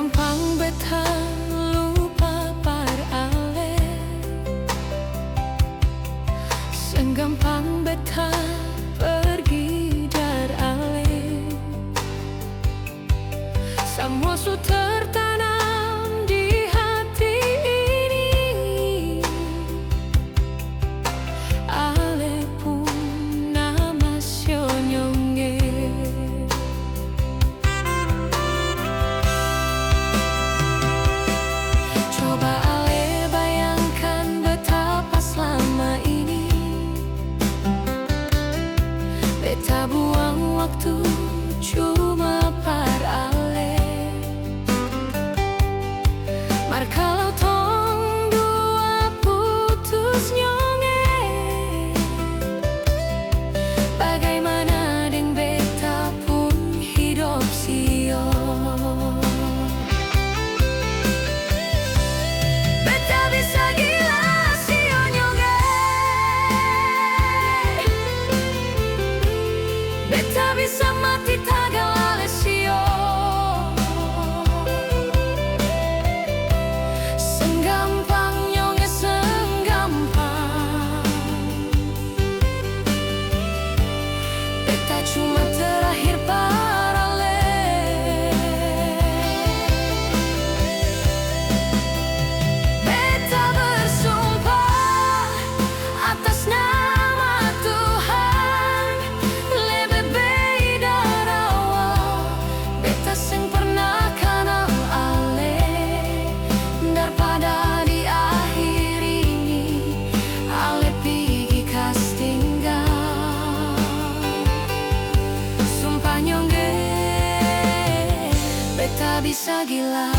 Senggampang beta lupa par ale, senggampang beta pergi dar ale. Semua su tertanam di hati ini, ale pun nama sionyonge. Coba ale bayangkan betapa selama ini beta buang waktu cuma par ale. Mar kalau tong dua putus nyonge, bagaimana deng beta pun hidup sio. Beta bisa gila sio nyonge, beta bisa mati tagal ale sio. Senggampang nyonge, senggampang beta cuma terakhir parale. Beta bersumpah atas nama Tuhan, lebih baik dari awal beta seng pernah kenal ale, daripada di akhir ini ale pergi kas tinggal. Sumpah nyonge, beta bisa gila.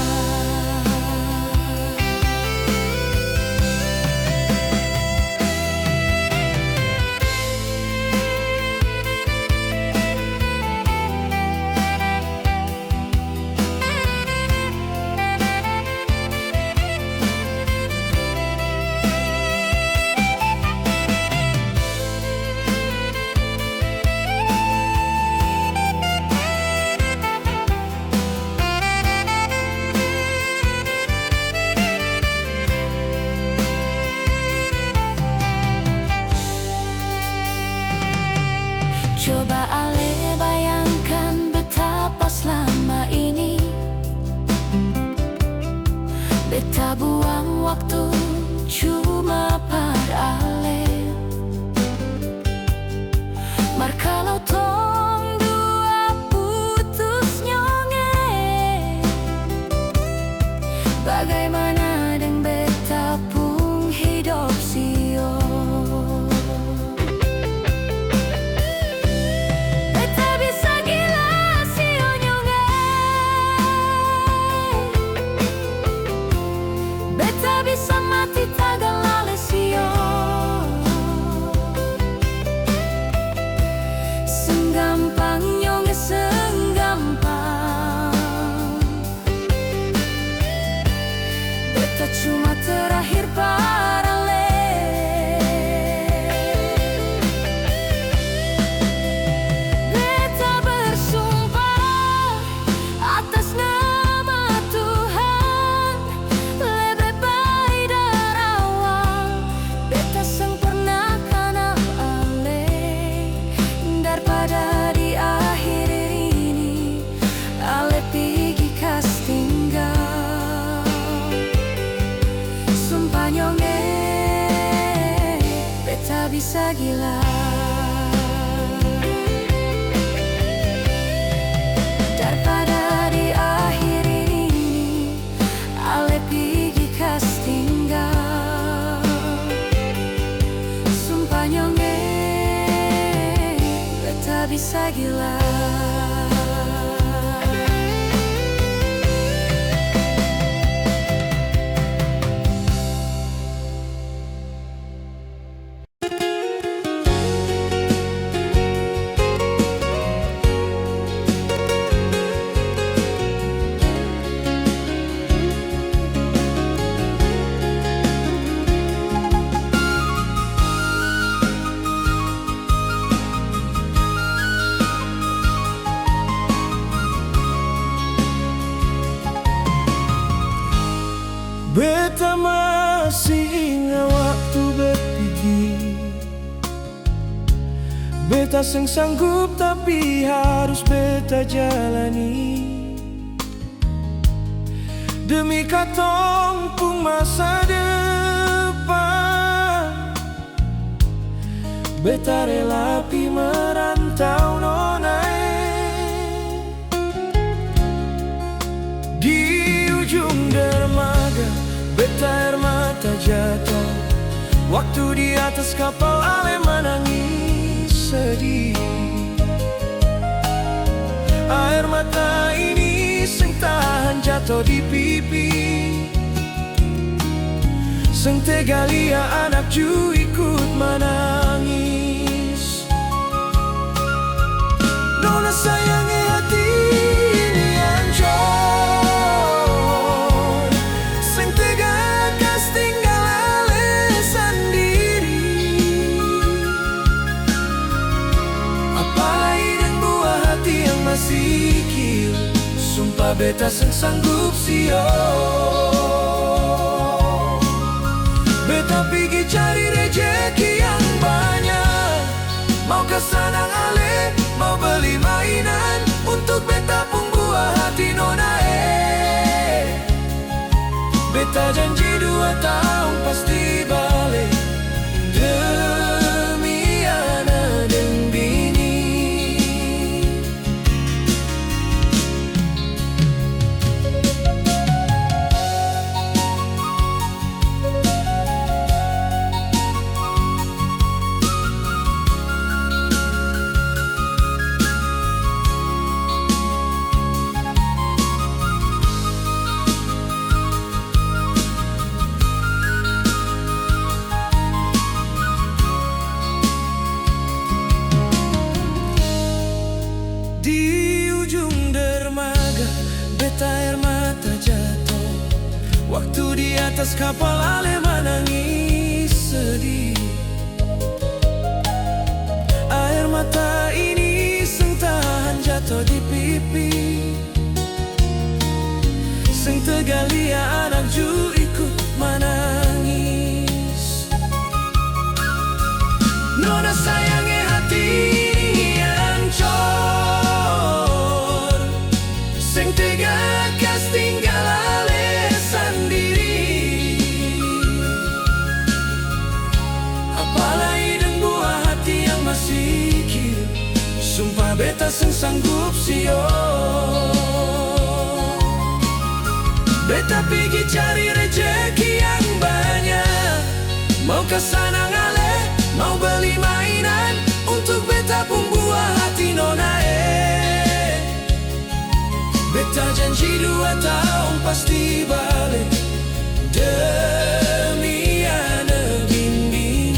Coba ale bayangkan betapa selama ini beta buang waktu cuma par ale. Mar kalau tong dua putus nyonge, bagaimana deng beta pun hidup sio. Beta bisa mati tagal ale sio. Senggampang nyonge, senggampang beta cuma terakhir parale. Beta bersumpah atas nama Tuhan, lebih baik dari awal beta seng pernah kenal ale, daripada di akhir ini ale pergi kas tinggal. Sumpah nyonge, beta bisa gila. Daripada di akhir ini ale pergi kas tinggal. Sumpah nyonge, beta bisa gila. Beta seng sanggup tapi harus beta jalani demi katong pung masa depan. Beta rela pi merantau nona di ujung dermaga. Beta air mata jatuh waktu di atas kapal ale menangis sedih. Air mata ini seng tahan jatuh di pipi, seng tega lia anak ju ikut menangis. Nona sayangi hati ini hancur, seng tega kas tinggal ale sendiri. Apalagi dan buah hati yang masih kil, sumpah beta seng sanggup sio. Beta pergi cari rejeki yang banyak, mau ke sana ale, mau beli mainan untuk beta pun buah hati nona Beta janji 2 tahun pasti balik demi anak dan bini. Di ujung dermaga beta air mata jatuh waktu di atas kapal ale menangis sedih. Air mata ini seng tahan jatuh di pipi, seng tega lia anak ju ikut menangis. Nona sayangi hati ini hancur, seng tega kas tinggal ale sendiri. Apalagi dan buah hati yang masih kir, sumpah beta seng sanggup sio. Beta pergi cari rejeki yang banyak, mau ke sana ngale, mau beli mainan untuk beta pun buah hati nona Beta janji 2 tahun pasti balik demi anak bini,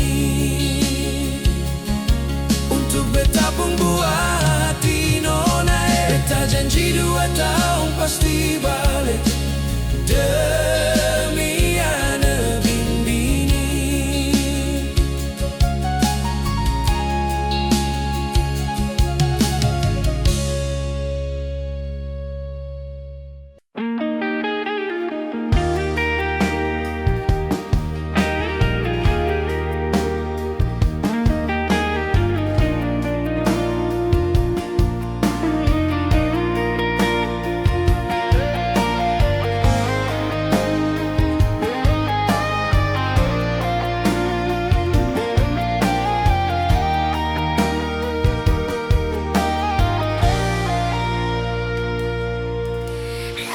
untuk beta pun buah hati nona Beta janji 2 tahun pasti balik demi anak bini.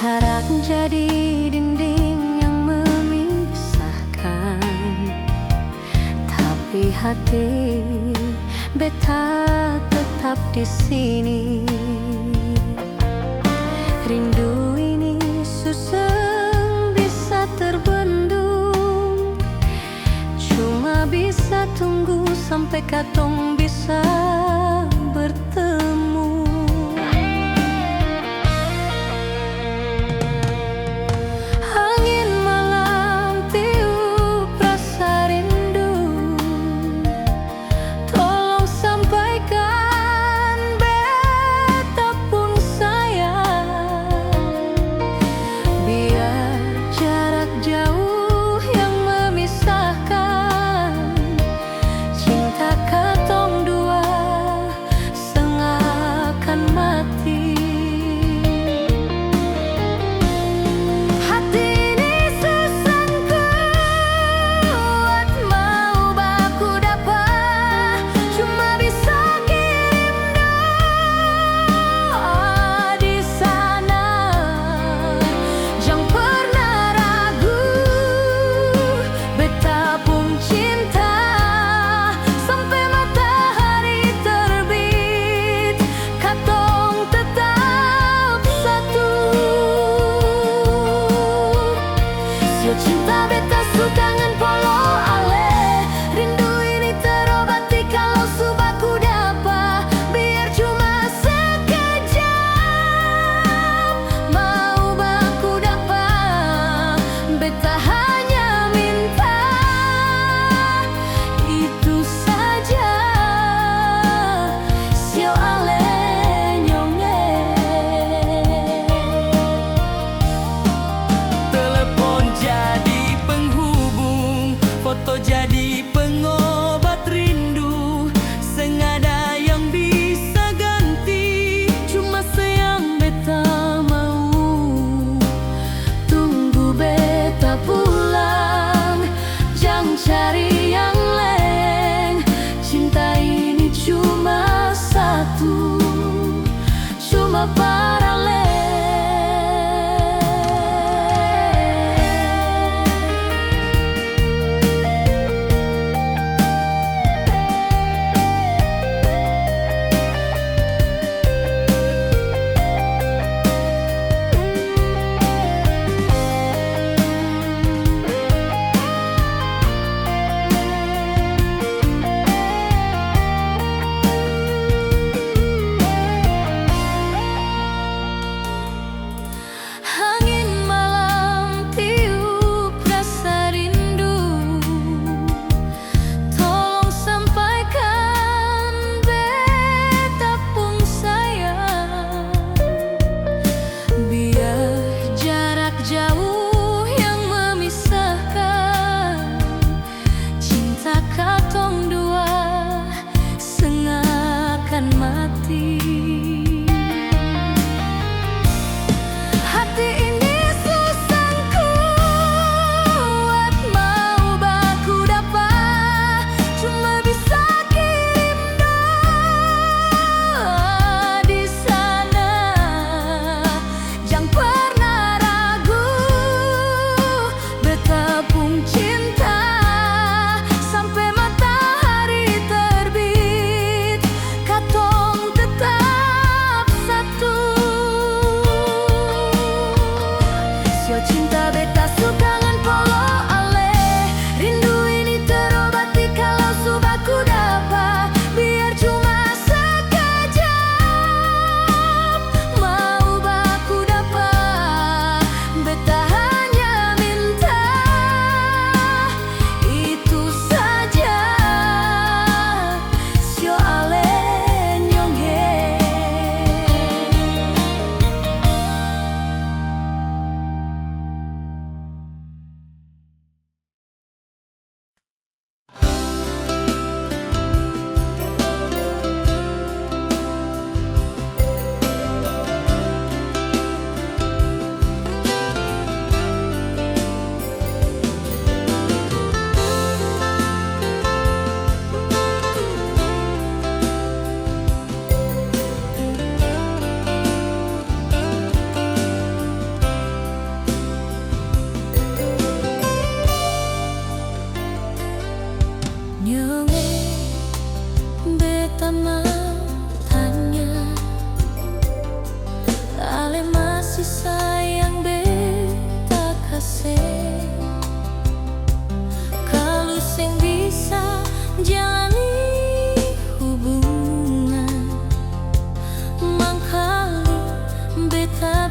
Jarak jadi dinding yang memisahkan, tapi hati beta tetap di sini. Rindu ini susah bisa terbendung, cuma bisa tunggu sampai katong bisa bertemu. Cinta katong dua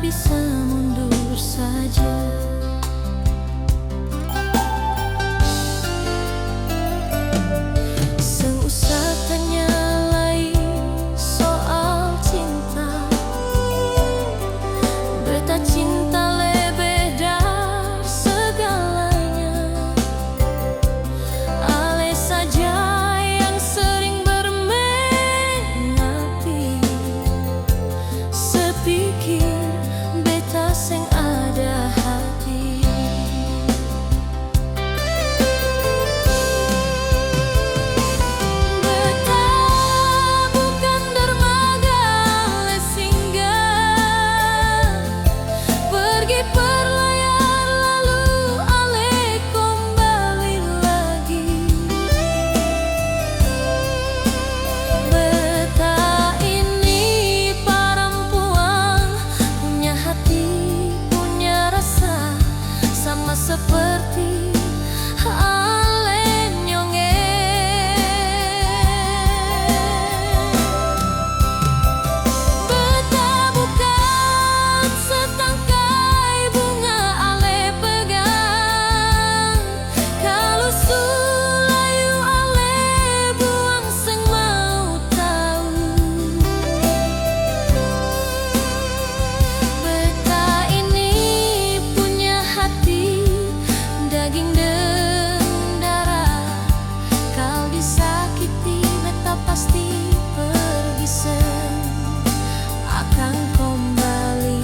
bisa mundur saja. Seusah tanya lagi soal cinta, beta cinta lebih dari segalanya. Ale saja yang sering bermain hati, sepikir beta sing ada hati. Beta bukan dermaga le singgah, pergi berlayar lalu ale kembali lagi. Beta ini perempuan punya hati, punya rasa, sama seperti ale nyonge. Beta bukan setangkai bunga ale pegang, kalau sulayu ale buang sing mau tahu. Beta ini punya hati, daging dan darah, kau disakiti beta pasti pergi sen akan kembali.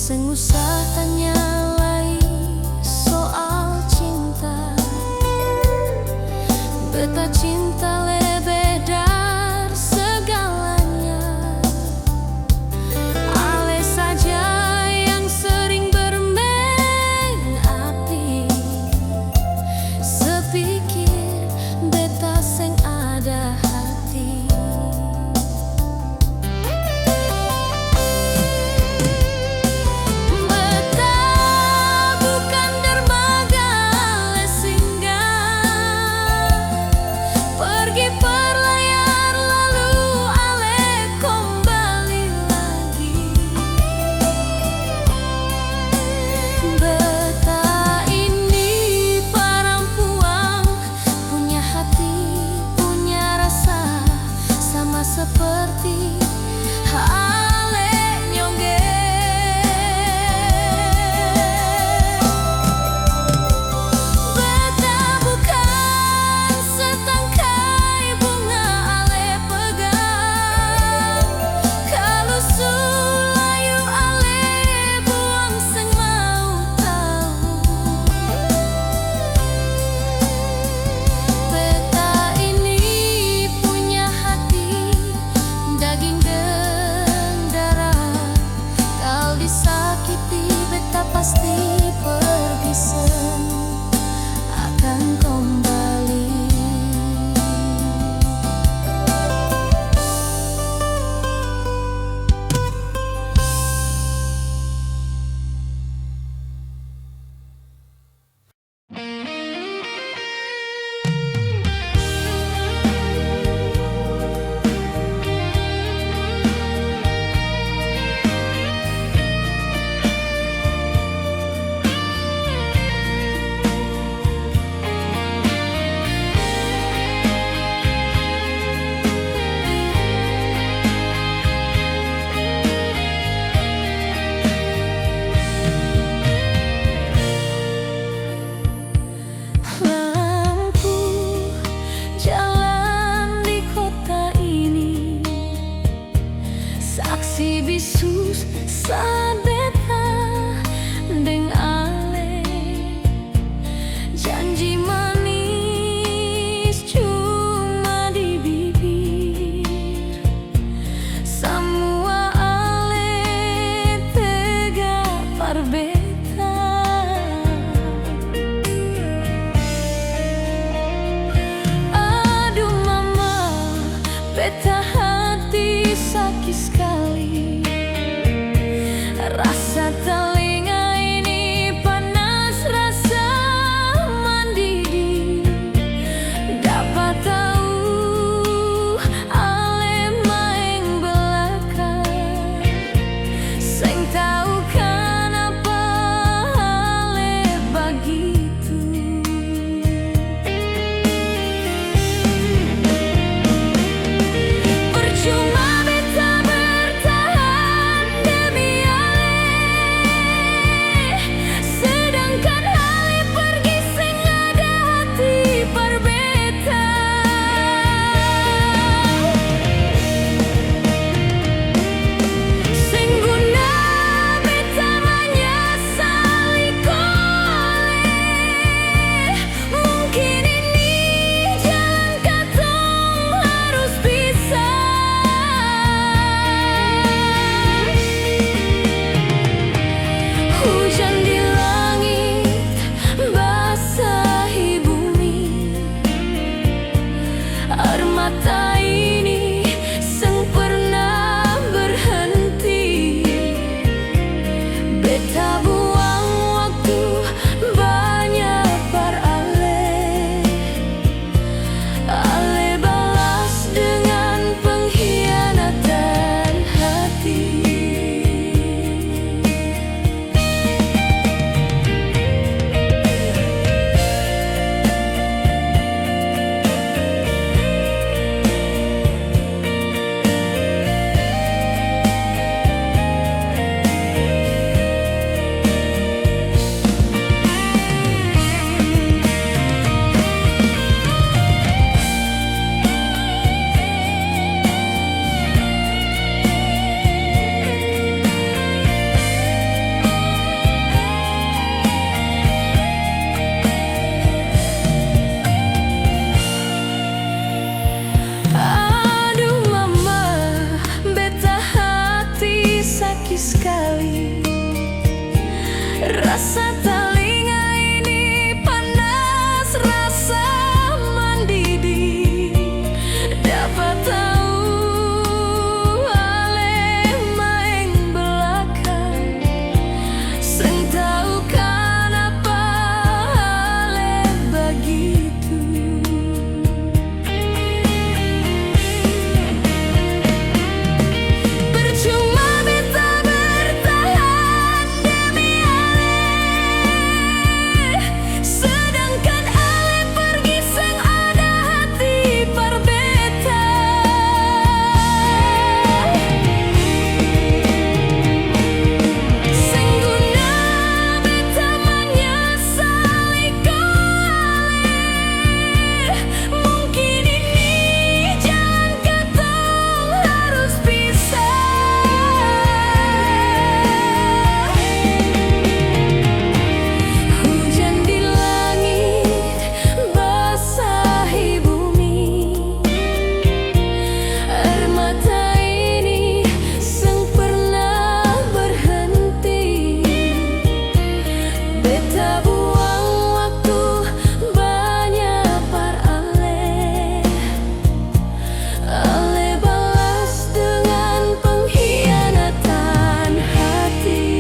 Sengusah tanya lagi soal cinta, beta cinta lebih dari segalanya. Ale saja yang sering bermain hati, sepikir beta sing ada hati. Beta bukan dermaga le singgah, pergi telinga ini panas rasa mendidih, dapat tahu ale maeng belakang, sing tahu kenapa ale begitu. Percuma beta bertahan demi ale, sedangkan ale pergi sing ada hati berbeda. Sing guna beta menyesali koleh, mungkin ini jalan katong harus pisah. Hujan di langit basahi bumi, air mata ini sang pernah berhenti. Beta buang waktu banyak par ale, ale balas dengan pengkhianatan hati. Aduh mama, beta hati sakit sekali. Rasa telinga ini panas rasa mendidih, dapat tahu ale maeng belakang, sing tahu kenapa ale begitu. Percuma beta bertahan demi ale, sedangkan ale pergi sing ada hati berbeda. Sing guna beta menyesali koleh, mungkin ini jalan katong harus pisah. Hujan di langit basahi bumi, air mata ini sang pernah berhenti. Beta buang waktu banyak par ale, ale balas dengan pengkhianatan hati.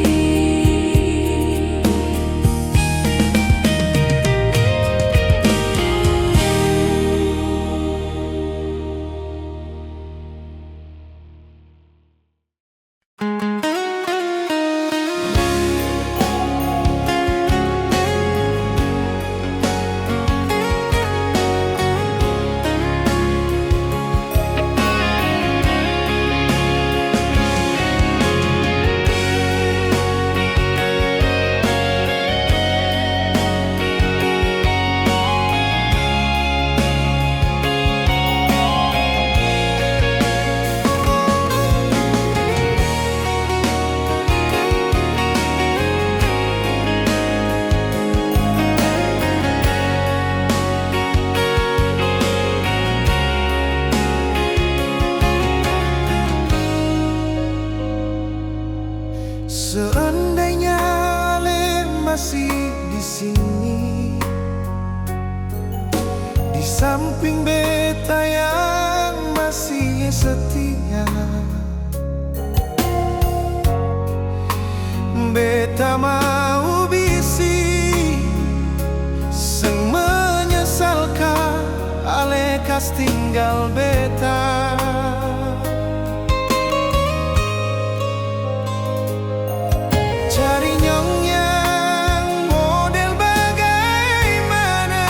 Seandainya Ale masih di sini, di samping beta yang masih setia, beta mau bisi seng menyesalkan alekas tinggal beta. Cari nyong yang model bagaimana,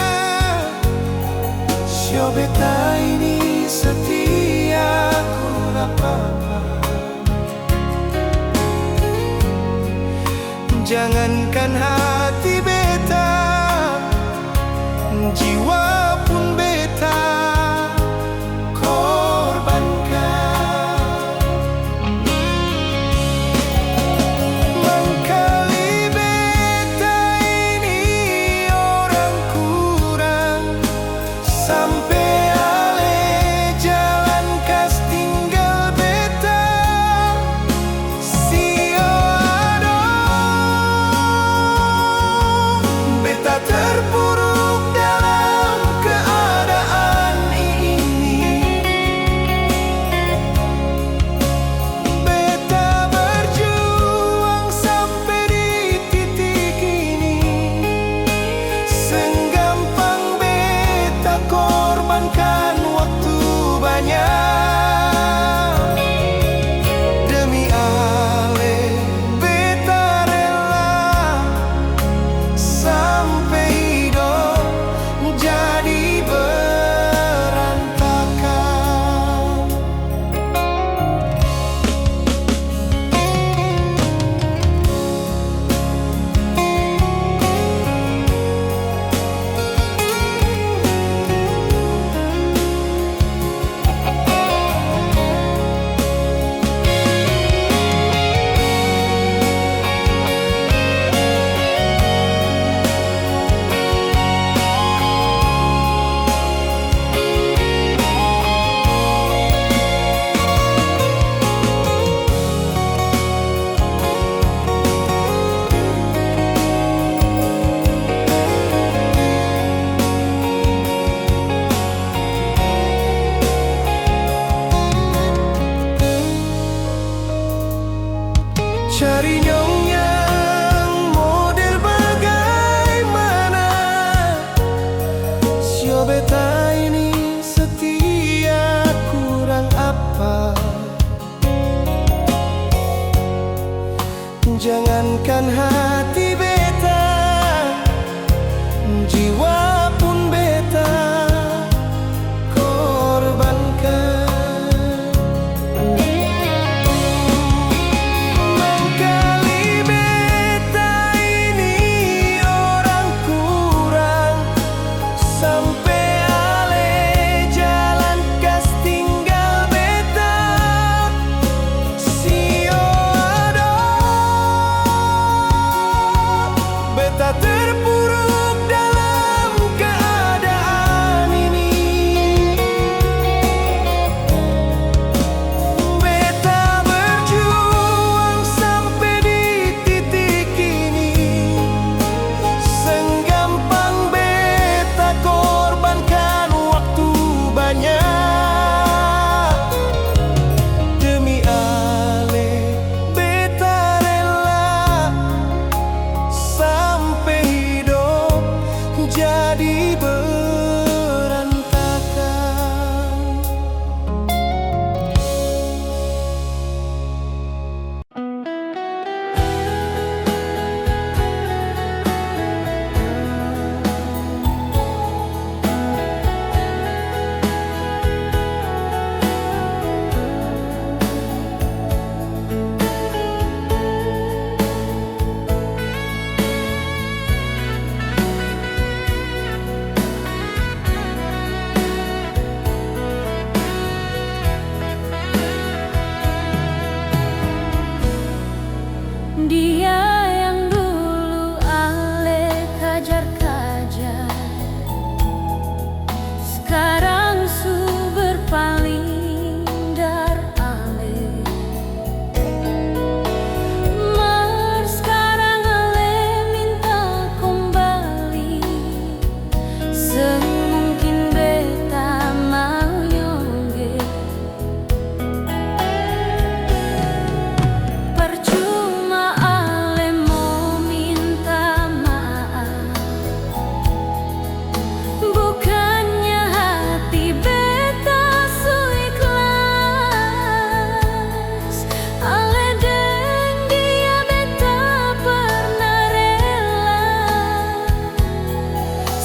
sio beta ini setia apa-apa. Jangankan hati beta, jiwa pun beta korbankan. Mangkali beta ini orang kurang, sampai ale jalan kas tinggal beta. Sio beta terpuruk dalam keadaan ini. Beta berjuang sampai di titik ini, senggampang beta korbankan waktu banyak. Demi ale beta rela sampai hidup jadi berantakan. Cari nyong yang model bagaimana, sio beta ini setia kurang apa. Jangankan hati beta, jiwa pun beta korbankan. Mangkali beta ini orang kurang, sampai ale jalan kas tinggal beta. Sio beta terpuruk dalam keadaan ini. Beta berjuang sampai di titik ini, senggampang beta korbankan waktu banyak. Demi ale beta rela sampai hidup jadi berantakan.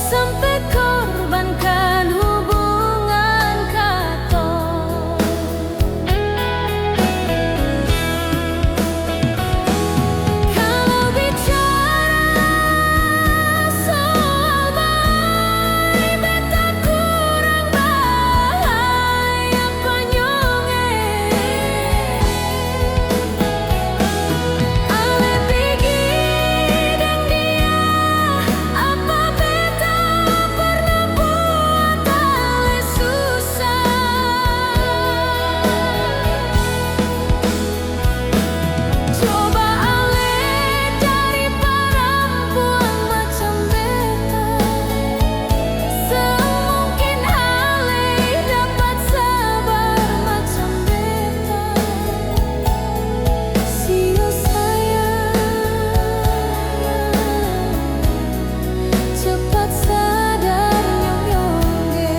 sampai korbankan hubungan katong. Kalau bicara soal baik, beta kurang bahaya panyonge. Ale pergi dan dia, apa beta pernah buat ale susah. Coba ale cari perempuan macam beta, semungkin ale dapat sabar macam beta. Sio sayang, cepat sadar nyong-nyongge.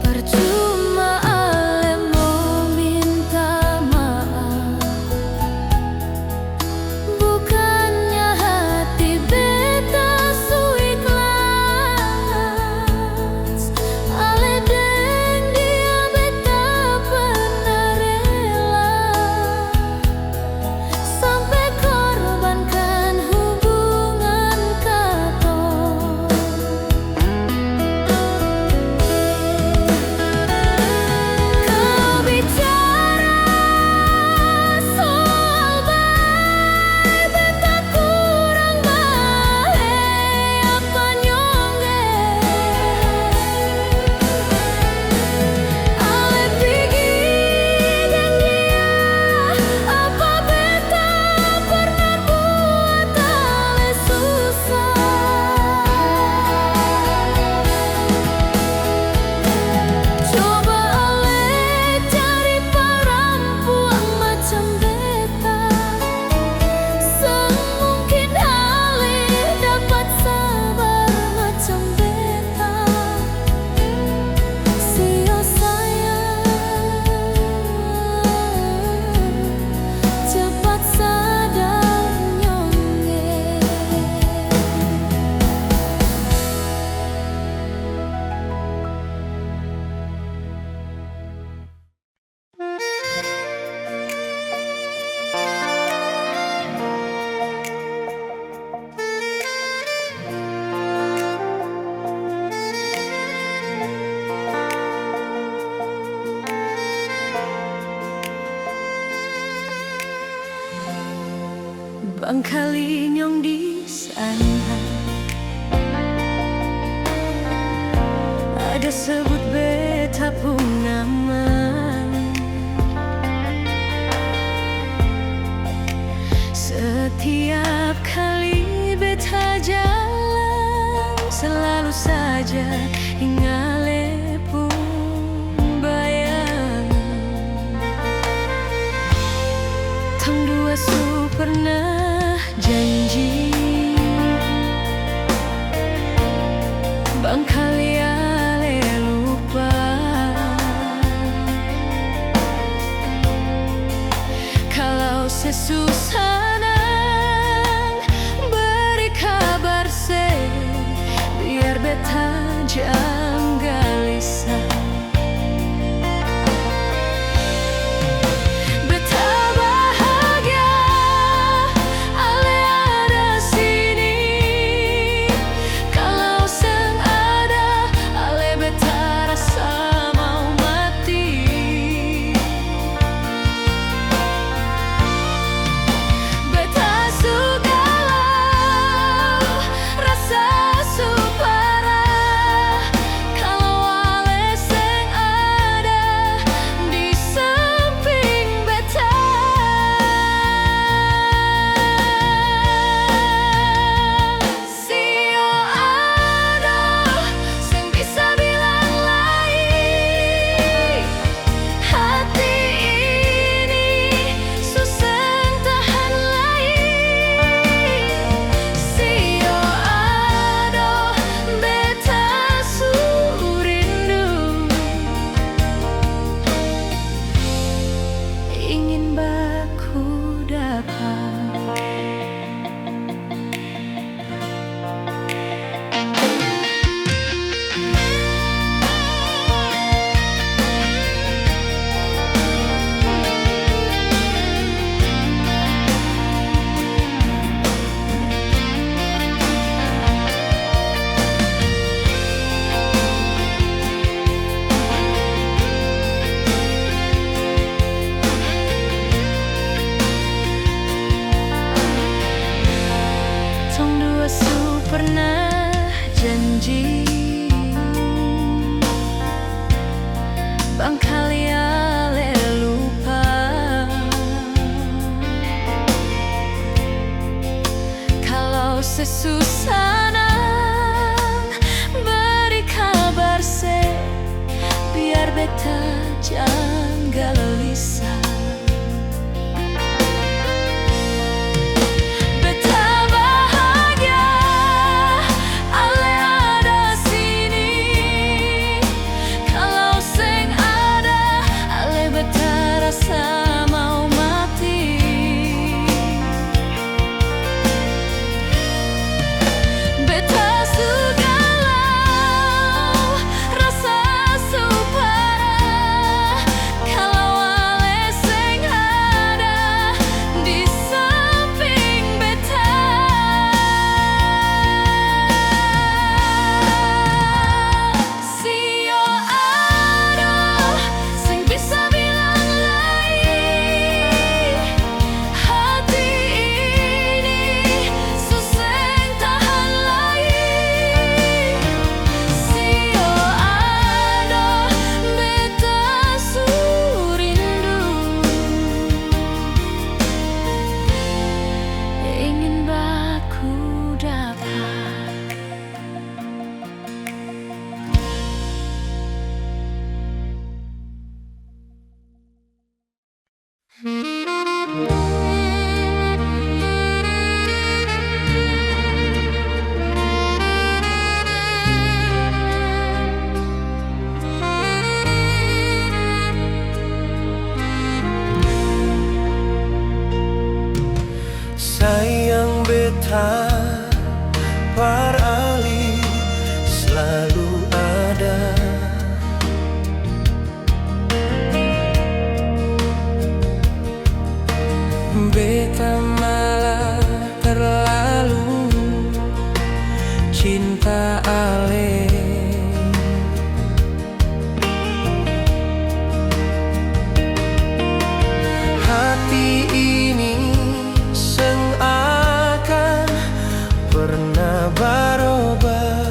Percuma ale mau minta maaf, bukannya hati beta su ikhlas. Ale deng dia beta pernah rela, sampai korbankan hubungan katong. Kau bicara soal baik, beta kurang bahaya panyonge. Ale pergi dan dia, apa beta pernah buat ale susah. Coba ale cari perempuan macam beta, semungkin ale dapat sabar macam beta. Sio sayang, cepat sadar nyongge. Bangkali nyong di sana, ada sebut beta pun nama. Setiap kali beta jalan, selalu saja ingale pun bayang. Tong dua su pernah janji, bangkali ale lupa. Kalau sesusah nang beri kabar se, biar beta jang gelisah. Beta bahagia ale ada sini. Kalau seng ada ale beta rasa mau mati. Beta su galau, rasa su parah. Sesu pernah janji bangkali ale lupa, kalau sesu sanang beri kabar se biar beta jangan gelisah. Sayang beta par ali selalu ada, beta malah terlalu cinta ale. Hati ini seakan pernah berubah,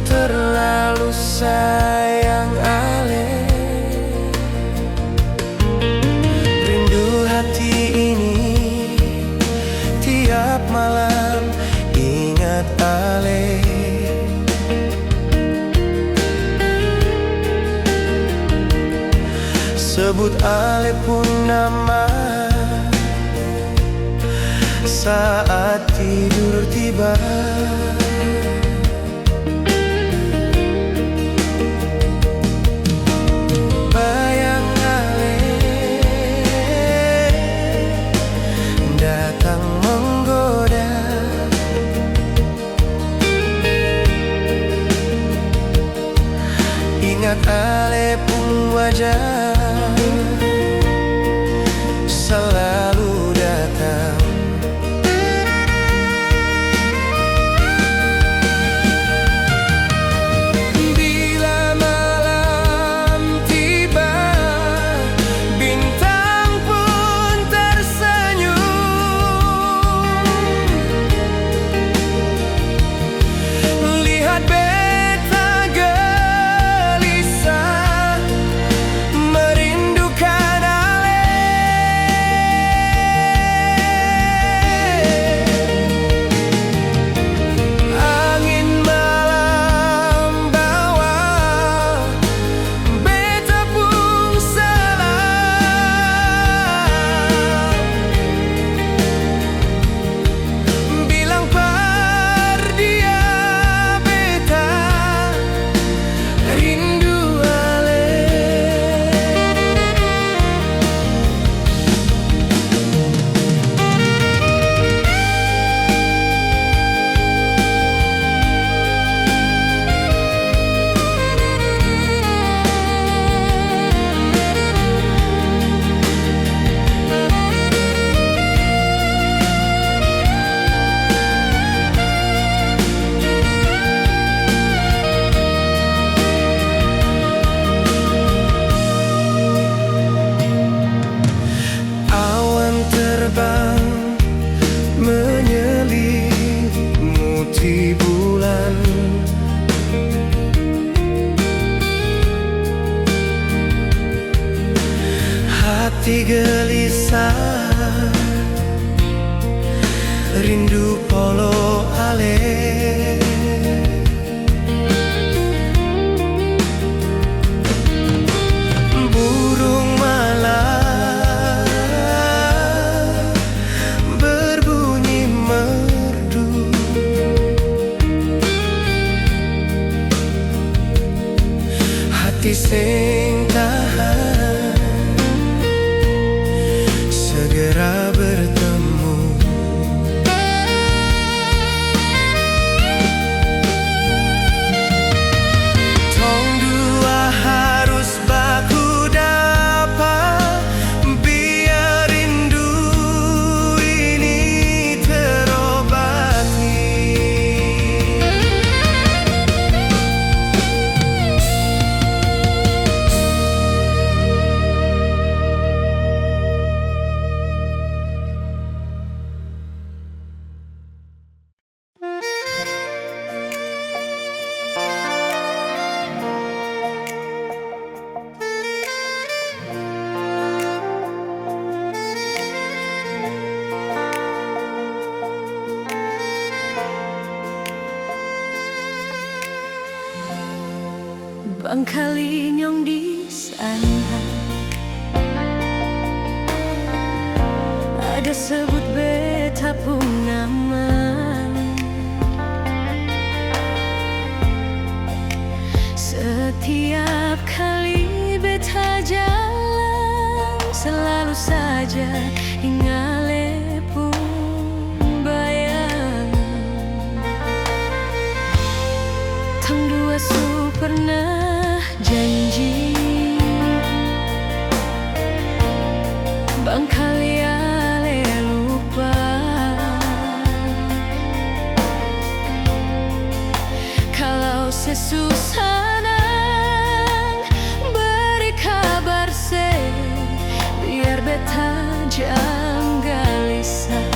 terlalu sayang ale. Rindu hati ini tiap malam ingat ale. Sebut ale pun nama saat tidur tiba. Bayang ale datang menggoda, ingat ale pun wajah selalu datang. hati gelisah, rindu polo ale. Burung malam berbunyi merdu, hati sing tahan segera bertemu. Tong dua harus baku dapat, biar rindu ini terobati. Bangkali nyong di sana ada sebut beta pun nama. Setiap kali beta jalan selalu saja ingale pun bayang. Tang dua su pernah janji, bangkali ale lupa. Kalau sesusah beri kabar se, biar beta jangan gelisah.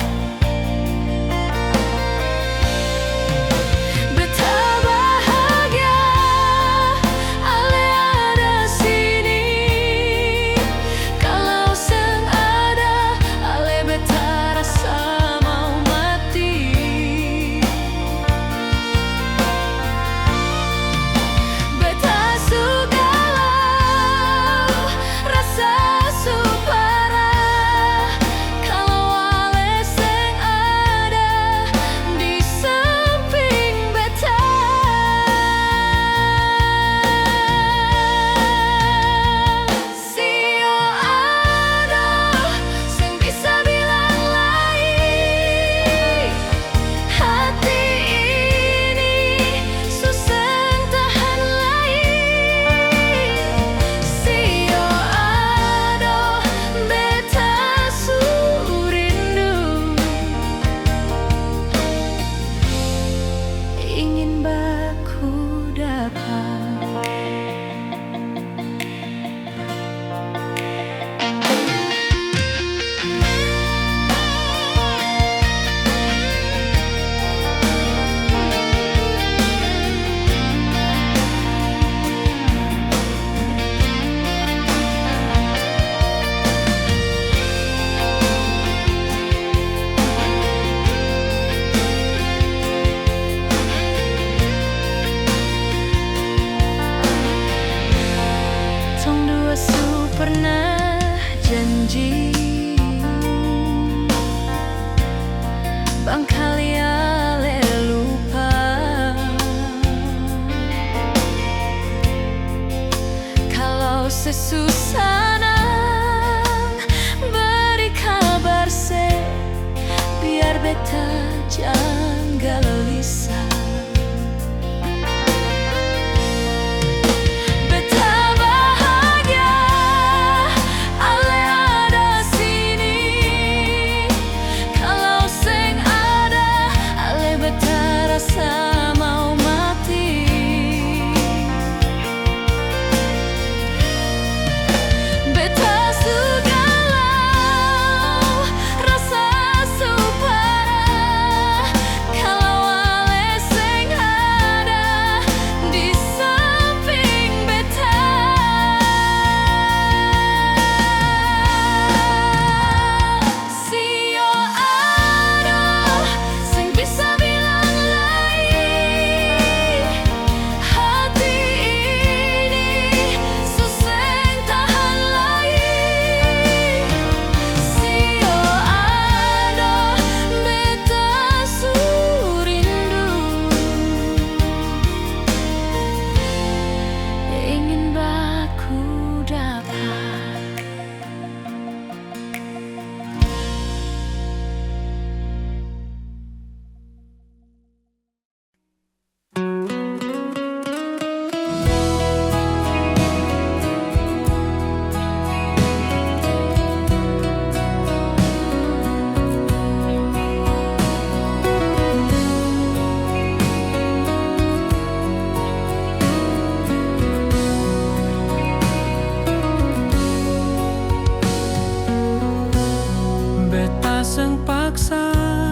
bosan paksa.